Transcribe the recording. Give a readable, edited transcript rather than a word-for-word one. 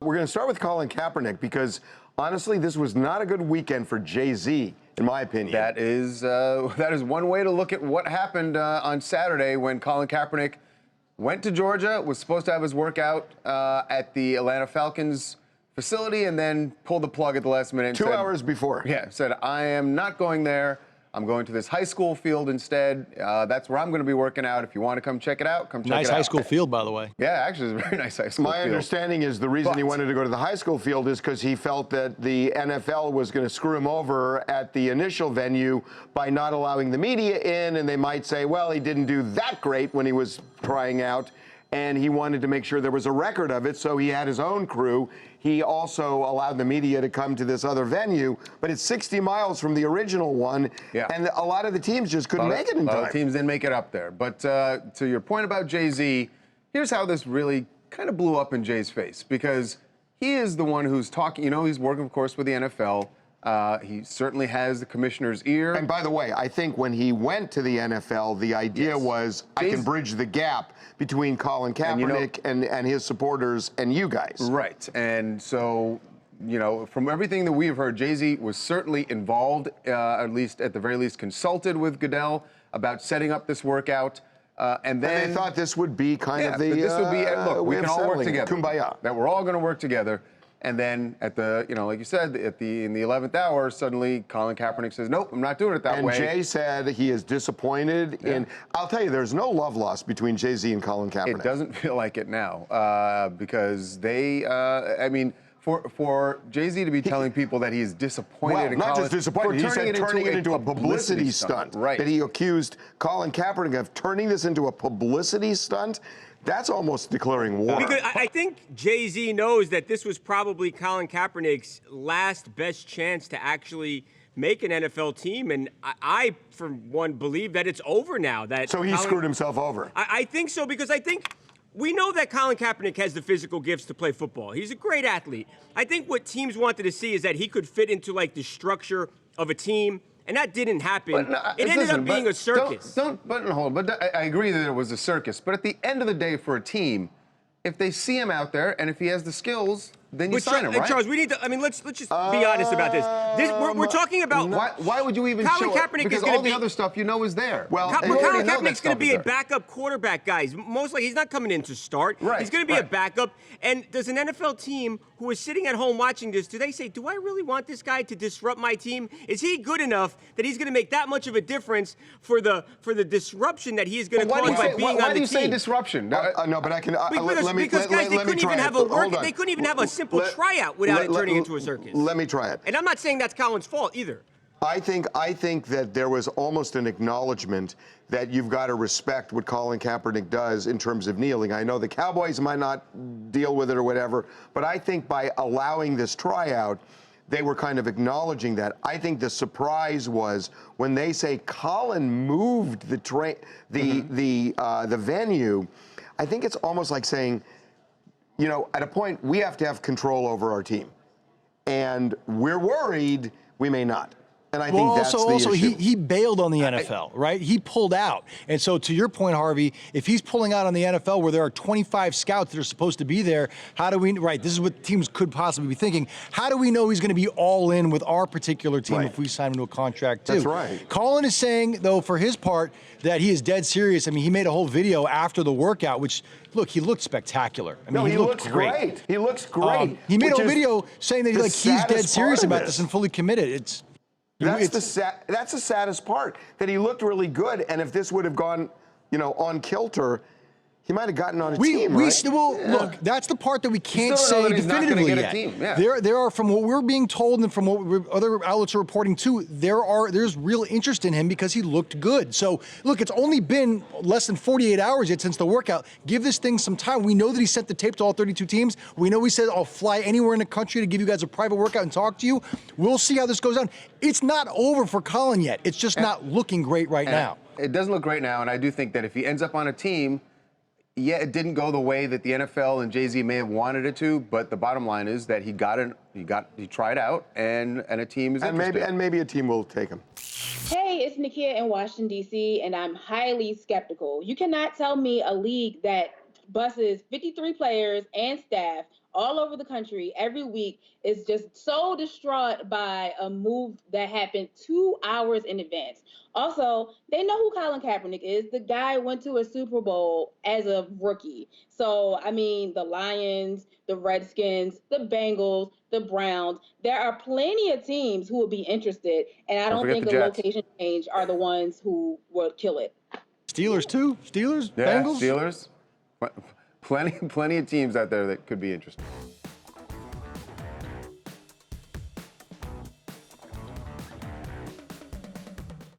We're going to start with Colin Kaepernick because, honestly, this was not a good weekend for Jay-Z, in my opinion. That is one way to look at what happened on Saturday when Colin Kaepernick went to Georgia, was supposed to have his workout at the Atlanta Falcons facility, and then pulled the plug at the last minute. And 2 hours before. Yeah, said, I am not going there. I'm going to this high school field instead. That's where I'm going to be working out. If you want to come check it out, come check it out. Nice high school field, by the way. Yeah, actually, it's a very nice high school field. My understanding is the reason he wanted to go to the high school field is because he felt that the NFL was going to screw him over at the initial venue by not allowing the media in, and they might say, well, he didn't do that great when he was trying out, and he wanted to make sure there was a record of it, so he had his own crew. He also allowed the media to come to this other venue, but it's 60 miles from the original one, and a lot of the teams just couldn't make it in time. Teams didn't make it up there. But to your point about Jay-Z, here's how this really kind of blew up in Jay's face, because he is the one who's talking. You know, he's working, of course, with the NFL. He certainly has the commissioner's ear. And by the way, I think when he went to the NFL, the idea was I can bridge the gap between Colin Kaepernick and his supporters and you guys. Right. And so, you know, from everything that we've heard, Jay-Z was certainly involved, at the very least consulted with Goodell about setting up this workout. And then they thought this would be kind of the this would be, look, we can all work together. Kumbaya. That we're all going to work together. And then at the, you know, like you said, in the 11th hour, suddenly Colin Kaepernick says, nope, I'm not doing it that way. And Jay said he is disappointed in, I'll tell you, there's no love lost between Jay-Z and Colin Kaepernick. It doesn't feel like it now, because they, I mean, for Jay-Z to be telling people that he is disappointed in not Colin, just disappointed, he said turning it into a publicity stunt. Right. That he accused Colin Kaepernick of turning this into a publicity stunt. That's almost declaring war. Because I think Jay-Z knows that this was probably Colin Kaepernick's last best chance to actually make an NFL team. And I for one, believe that it's over now. So he screwed himself over. I think so, because I think we know that Colin Kaepernick has the physical gifts to play football. He's a great athlete. I think what teams wanted to see is that he could fit into, like, the structure of a team. And that didn't happen. It ended up being a circus. But I agree that it was a circus. But at the end of the day, for a team, if they see him out there and if he has the skills, then you sign him, right? Charles, we need to. I mean, let's just be honest about this. We're talking about why would you even Colin show Kaepernick it? Because all the other stuff you know is there. Well, Colin Kaepernick's going to be a backup quarterback, guys. Most likely, he's not coming in to start. Right, he's going to be a backup. And does an NFL team who is sitting at home watching this, do they say, do I really want this guy to disrupt my team? Is he good enough that he's going to make that much of a difference for the disruption that he is going to cause by being on the team? Why do you say disruption? No, but I can. Because guys, they couldn't even have a work. They couldn't even have a simple tryout without it turning into a circus. Let me try it. And I'm not saying that's Colin's fault either. I think that there was almost an acknowledgement that you've got to respect what Colin Kaepernick does in terms of kneeling. I know the Cowboys might not deal with it or whatever, but I think by allowing this tryout, they were kind of acknowledging that. I think the surprise was when they say Colin moved the venue. I think it's almost like saying, you know, at a point we have to have control over our team, and we're worried we may not. And I think that's the issue. He bailed on the NFL, right? He pulled out. And so to your point, Harvey, if he's pulling out on the NFL where there are 25 scouts that are supposed to be there, how do we, right, this is what teams could possibly be thinking, how do we know he's going to be all in with our particular team if we sign him to a contract too? That's right. Colin is saying, though, for his part, that he is dead serious. I mean, he made a whole video after the workout, which, look, he looked spectacular. I mean, he looks great. He looks great. He made a video saying that he's dead serious about this and fully committed. That's the saddest part, that he looked really good, and if this would have gone, you know, on kilter, he might have gotten on a team, right? Look, that's the part that we can't say definitively yet. There are, from what we're being told and from what other outlets are reporting too, there's real interest in him because he looked good. So, look, it's only been less than 48 hours yet since the workout. Give this thing some time. We know that he sent the tape to all 32 teams. We know he said, I'll fly anywhere in the country to give you guys a private workout and talk to you. We'll see how this goes down. It's not over for Colin yet. It's just not looking great right now. It doesn't look great now, and I do think that if he ends up on a team, yeah, it didn't go the way that the NFL and Jay-Z may have wanted it to, but the bottom line is that he tried out, and a team is interested. And maybe a team will take him. Hey, it's Nakia in Washington, D.C., and I'm highly skeptical. You cannot tell me a league that buses 53 players and staff all over the country every week, is just so distraught by a move that happened 2 hours in advance. Also, they know who Colin Kaepernick is. The guy went to a Super Bowl as a rookie. So, I mean, the Lions, the Redskins, the Bengals, the Browns, there are plenty of teams who would be interested, and I don't think a location change are the ones who would kill it. Steelers too? Steelers? Yeah, Bengals? Steelers. Plenty of teams out there that could be interested.